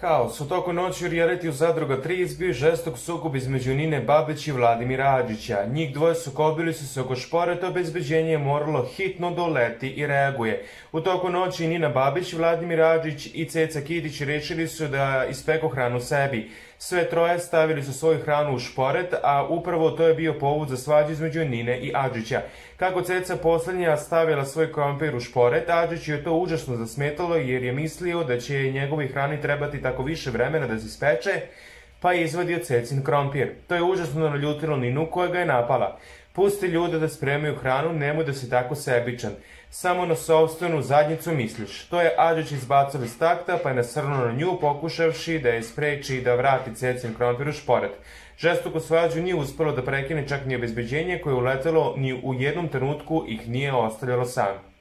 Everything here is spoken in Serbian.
Haos. U toku noći u realitiju Zadruga 3 izbio je žestok sukob između Nine Babić i Vladimira Adžića. Njih dvoje sukobili su se oko šporeta, obezbeđenje je moralo hitno doleti i reaguje. U toku noći Nina Babić, Vladimir Adžić i Ceca Kidić rešili su da ispeku hranu sebi. Sve troje stavili su svoju hranu u šporet, a upravo to je bio povod za svađu između Nine i Adžića. Kako Ceca poslednja stavila svoj krompir u šporet, Adžić je to užasno zasmetalo jer je mislio da će njegovi hrani trebati tako više vremena da se ispeče, pa je izvadio Cecin krompir. To je užasno naljutilo Ninu koja ga je napala. Pusti ljude da spremaju hranu, nemoj da si tako sebičan. Samo na sopstvenu zadnjicu misliš. To je Adžić izbacao iz takta, pa je nasrnuo na nju, pokušavši da je spreči da vrati Cecin krompir u šporet. Žestoku svađu nije uspelo da prekine čak ni obezbeđenje koje je uletelo ni u jednom trenutku ih nije ostavljalo sam.